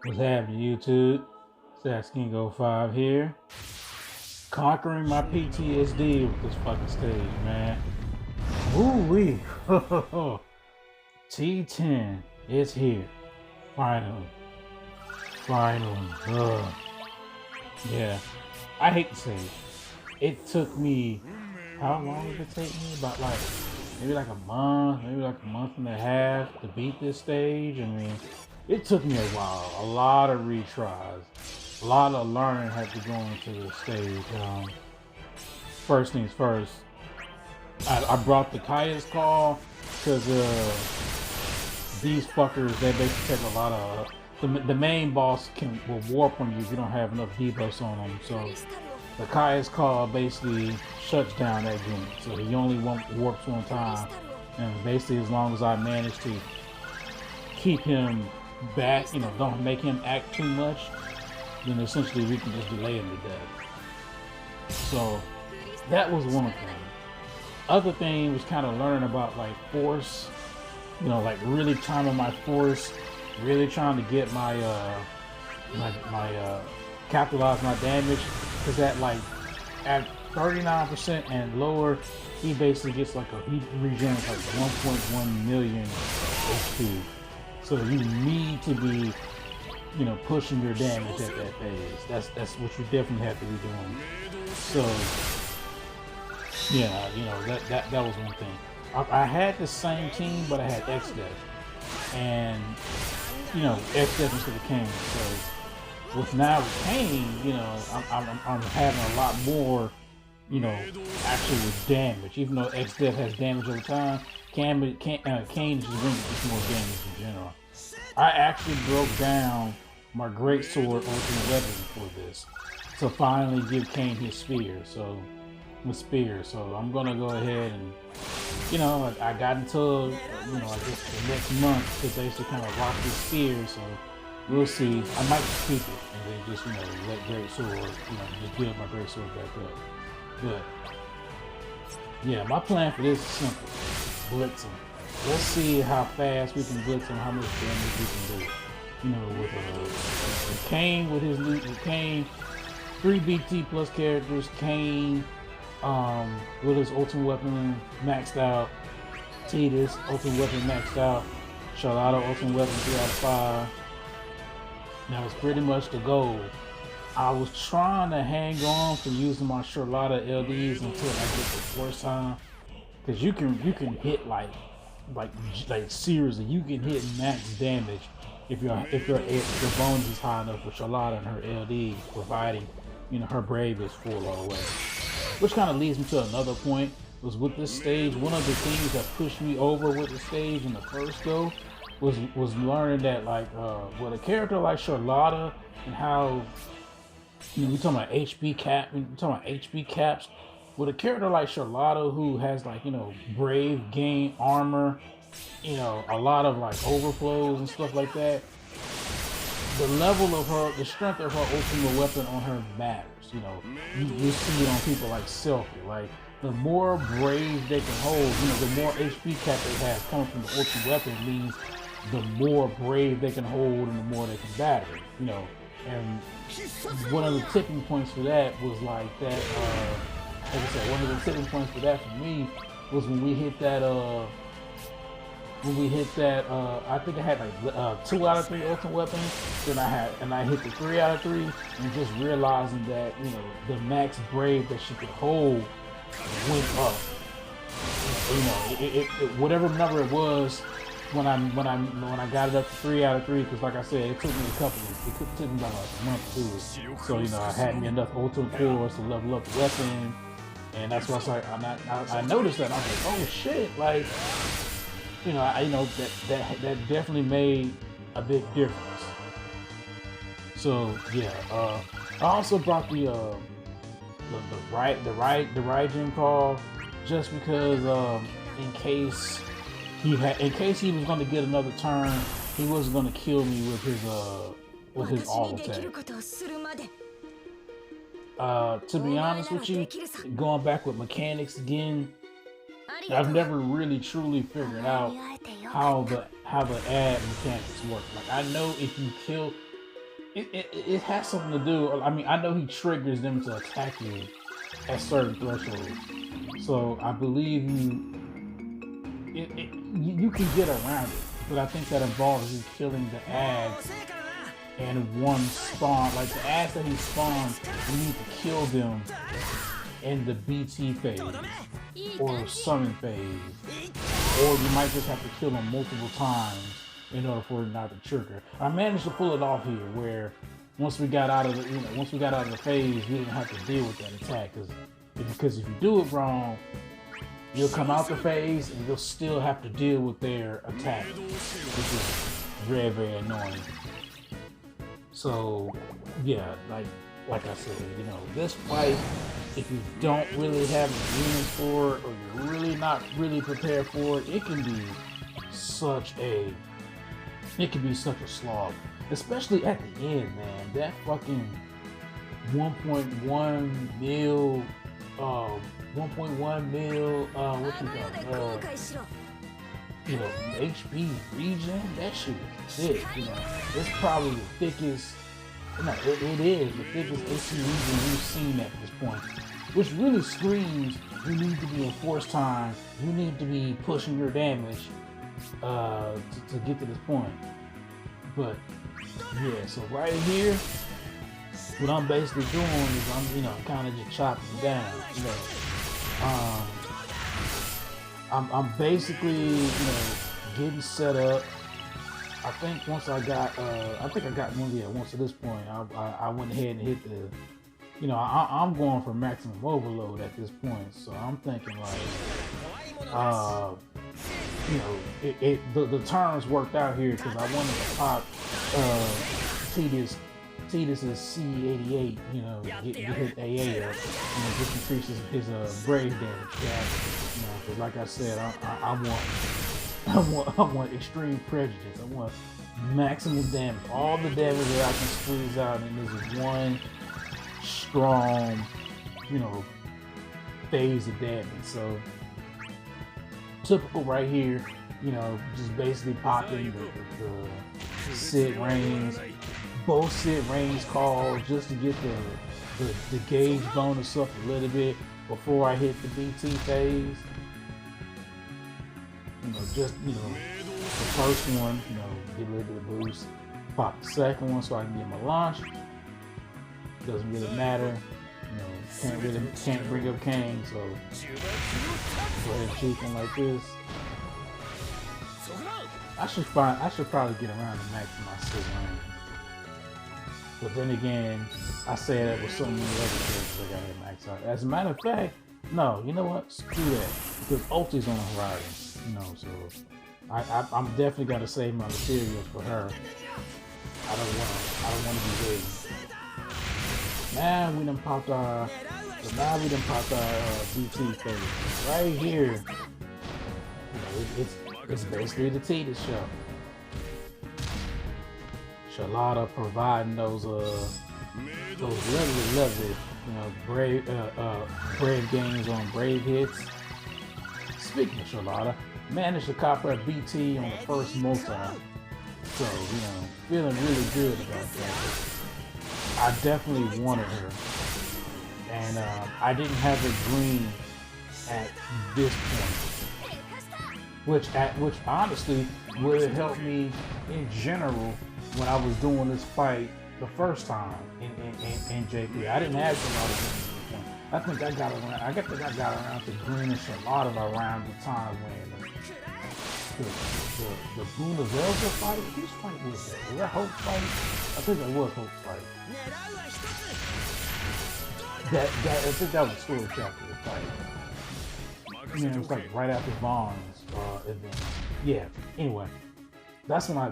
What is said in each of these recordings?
What's happening, YouTube? Saskingo5 here. Conquering my PTSD with this fucking stage, man. Woo-wee. T10 is here. Finally. Yeah. I hate the stage. It took me, how long did it take me? About maybe like a month and a half to beat this stage. I mean, it took me a while, a lot of retries, a lot of learning had to go into this stage. First things first, I brought the Kaya's call because these fuckers, they basically take a lot of, the main boss will warp on you if you don't have enough debuffs on them. So the Kaya's call basically shuts down that unit. So he only warps one time. And basically as long as I manage to keep him back, don't make him act too much, then essentially we can just delay him to death. So that was one thing. Other thing was kind of learning about like force, like really timing my force, really trying to get my capitalize my damage, because at 39% and lower, he basically gets like a heap regen of like 1.1 million HP. So you need to be, pushing your damage at that phase. That's what you definitely have to be doing. So yeah, that was one thing. I had the same team, but I had Exdeath, and Exdeath instead of Kain. So with Kain, I'm having a lot more, actually with damage. Even though Exdeath has damage over time, Kain just brings just more damage in general. I actually broke down my Greatsword ultimate weapon for this to finally give Kain his spear. So I'm gonna go ahead and, I got until, I guess the next month to basically kind of rock this spear. So we'll see. I might just keep it and then just, let Greatsword, just build my Greatsword back up. But yeah, my plan for this is simple: blitz him. Let's see how fast we can blitz him, how much damage we can do. With Kain, with Kain, 3 BT plus characters, Kain, with his ultimate weapon maxed out, Tidus ultimate weapon maxed out, Sherlotta ultimate weapon 3 out of 5. That was pretty much the goal. I was trying to hang on for using my Sherlotta LDs until I get the first time, because you can hit like seriously, you can hit max damage if your bonus is high enough for Sherlotta and her LD, providing her brave is full all the way. Which kind of leads me to another point, was with this stage, one of the things that pushed me over with the stage in the first go was learning that with a character like Sherlotta and how we talking about HP caps, with a character like Sherlotta who has brave, gain armor, a lot of overflows and stuff like that, the level of her, the strength of her ultimate weapon on her matters. You see it on people like Selfie. The more brave they can hold, the more HP cap they have coming from the ultimate weapon means the more brave they can hold and the more they can batter. And one of the tipping points for that was like that. Like I said, one of the tipping points for that for me was when we hit that. I think I had 2 out of 3 ultimate weapons. Then I hit the 3 out of 3, and just realizing that the max brave that she could hold went up. Whatever number it was when I got it up to 3 out of 3, because like I said, it took me took me about a month to do it. So I had me enough ultimate cores to level up the weapon, and that's why I noticed that. I was like, oh shit, that definitely made a big difference. So yeah, I also brought the Regen call, just because in case he was going to get another turn, he wasn't going to kill me with his all attack. To be honest with you, going back with mechanics again, I've never really truly figured out how the add mechanics work. I know if you kill, it has something to do. I mean, I know he triggers them to attack you at certain thresholds, so I believe you can get around it, but I think that involves you killing the ads and one spawn. Like the ads that he spawns, you need to kill them in the BT phase or summon phase, or you might just have to kill them multiple times in order for it not to trigger. I managed to pull it off here, where once we got out of the phase, we didn't have to deal with that attack, because if you do it wrong, you'll come out the phase and you'll still have to deal with their attack, which is very, very annoying. So yeah, like I said, you know, this fight, if you don't really have the units for it, or you're really not really prepared for it, it can be such a slog, especially at the end, man. That fucking 1.1 mil, you know, HP Regen, that shit is thick, you know. It's probably the thickest, no, it is the thickest HP Regen we've seen at this point, which really screams you need to be in force time, you need to be pushing your damage to get to this point. But yeah, so right here, what I'm basically doing is I'm kind of just chopping it down, you know. I'm basically, getting set up. I think once I got, once at this point, I went ahead and hit the, I'm going for maximum overload at this point. So I'm thinking like, the terms worked out here because I wanted to pop Tidus's C88, get his AA up, just increases his brave damage. Because like I said, I want extreme prejudice. I want maximum damage, all the damage that I can squeeze out in this one strong, phase of damage. So typical right here, just basically popping the Sid range, both Sid range calls just to get the gauge bonus up a little bit before I hit the BT phase. The first one, get a little bit of boost. Pop the second one so I can get my launch. Doesn't really matter. Can't bring up Kain, so go ahead and shoot him like this. I should probably get around to max my Sid range. But then again, I say that with so many other characters I gotta max out. As a matter of fact, no, you know what? Screw that. Because ulti's on the horizon, so I'm definitely gotta save my materials for her. I don't wanna be waiting. Now we done popped our BT phase. Right here. It's basically the Tidus show. Sherlotta providing those lovely, brave games on brave hits. Speaking of Sherlotta, managed to cop her BT on the first multi. So, feeling really good about that. I definitely wanted her. And I didn't have her green at this point. Which honestly would have helped me in general when I was doing this fight the first time in JP. I didn't have Sherlotta green at this point. I think I got around to green and Sherlotta around the time when the Buna Velva fight. Whose fight was that? Was that Hope's fight? I think that was Hope's fight. I think that was story chapter fight. It was like right after Vaughn's event. Yeah. Anyway, that's when I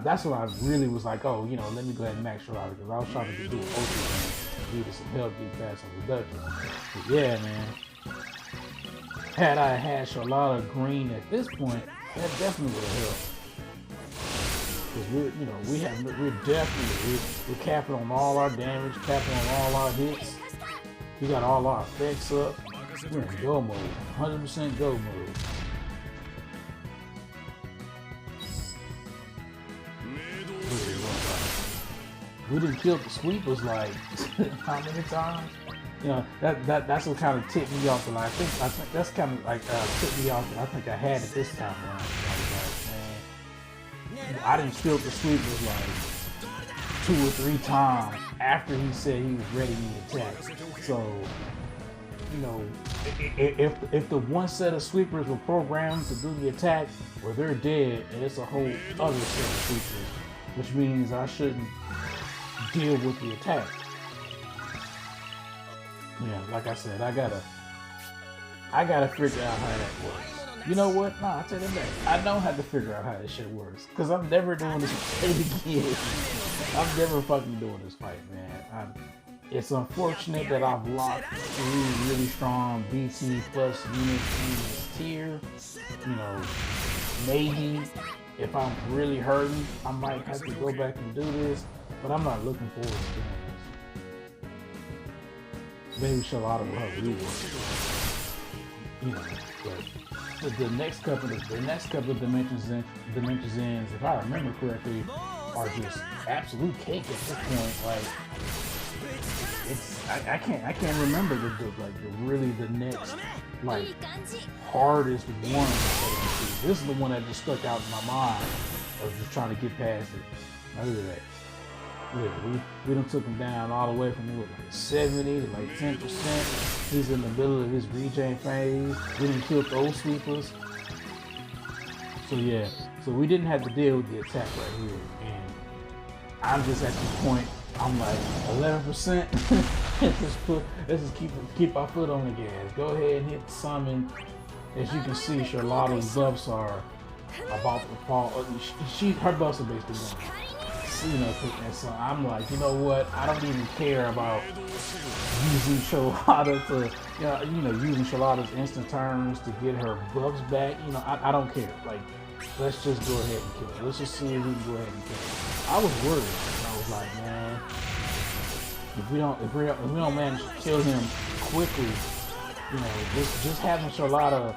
really was like, oh, let me go ahead and max Sherlotta, because I was trying to do an ulti and do some help, do fast and reduction. But yeah, man. Had I had Sherlotta green at this point, that definitely would have helped. Because we're capping on all our damage, capping on all our hits. We got all our effects up. We're in go mode, 100% go mode. we didn't kill the sweepers like how many times? You know, that's what kind of tipped me off. Like, I think that's kind of like tipped me off. I think I had it this time around. Like, man, I didn't kill the sweepers like 2 or 3 times after he said he was ready to attack. So, you know, if the one set of sweepers were programmed to do the attack, well, they're dead, and it's a whole other set of sweepers, which means I shouldn't deal with the attack. Yeah, like I said, I gotta figure out how that works. You know what? Nah, I'll tell you that. I don't have to figure out how this shit works, because I'm never doing this fight again. I'm never fucking doing this fight, man. It's unfortunate that I've locked 3 really strong BT plus units in this tier. You know, maybe if I'm really hurting, I might have to go back and do this, but I'm not looking forward to doing this. Maybe Sherlotta will have rework. You know, but the next couple of dimensions ends, if I remember correctly, are just absolute cake at this point. Like, I can't remember the next like hardest one. This is the one that just stuck out in my mind. I was just trying to get past it. Look at that. Yeah, we done took him down all the way from like 70 to like 10%. He's in the middle of his regen phase. We didn't kill those sweepers. So yeah, so we didn't have to deal with the attack right here. And I'm just at the point, I'm like 11%. let's just keep our foot on the gas. Go ahead and hit the summon. As you can see, Sherlotta's buffs are about to fall. Her buffs are basically gone. You know, and so I'm like, you know what? I don't even care about using Sherlotta to, using Sherlotta's instant turns to get her buffs back. You know, I don't care. Like, let's just go ahead and kill her. Let's just see if we can go ahead and kill her. I was worried. I was like, man, if we don't manage to kill him quickly, you know, just having Sherlotta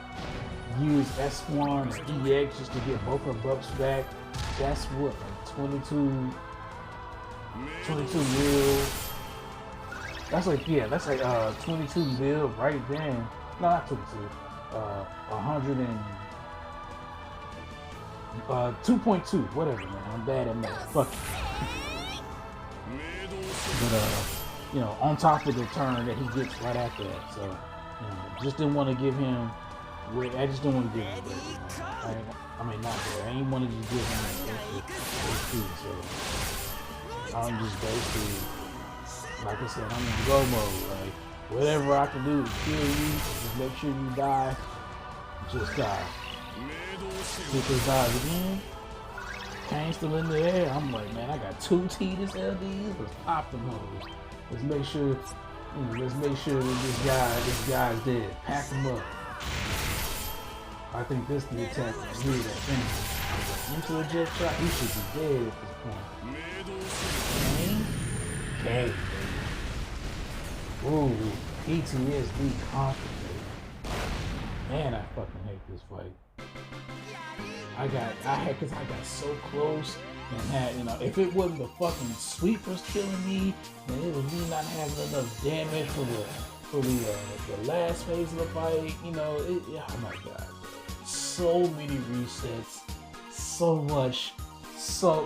use S1 or EX just to get both her buffs back, that's what, like 22 mil. That's like 22 mil right then. No, not 22. 100 and 2.2, whatever, man. I'm bad at math. Fuck it. But on top of the turn that he gets right after that. So, just didn't want to give him. I just don't want to give him that. I mean, not that. I ain't want to just give him that. So I'm just basically, like I said, I'm in go mode. Like, whatever I can do to kill you, just make sure you die. Just die. If it dies again, Kain's still in the air. I'm like, man, I got 2 Tidus LDs. Let's pop them hoes. Let's make sure that this guy's dead. Pack him up. I think this is the attack right here that finishes. Into a jet shot, he should be dead at this point. Kain. Ooh, PTSD constantly. Man, I fucking hate this fight. I got so close and had, if it wasn't the fucking sweepers killing me, then it was me not having enough damage for the last phase of the fight. Oh my god. So many resets, so much, so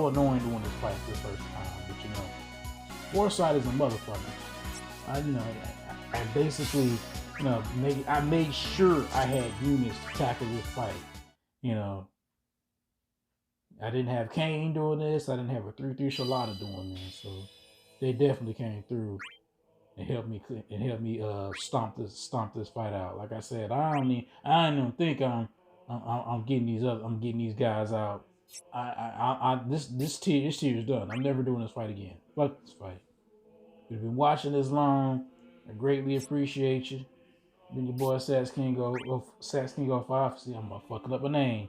annoying doing this fight this first time. But Foresight is a motherfucker. I basically, I made sure I had units to tackle this fight. I didn't have Kain doing this. I didn't have a 3-3 Sherlotta doing this. So they definitely came through and helped me stomp this fight out. Like I said, I don't even think I'm getting these guys out. This tier is done. I'm never doing this fight again. Fuck this fight. If you've been watching this long, I greatly appreciate you. Been your boy Sats King 05. See, I'm fucking up a name.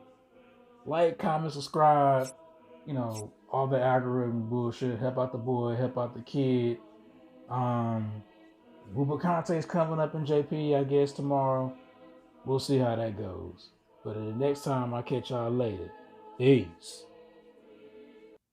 Like, comment, subscribe. All the algorithm bullshit. Help out the boy. Help out the kid. Uber Conte's coming up in JP, I guess, tomorrow. We'll see how that goes. But the next time, I'll catch y'all later. Peace.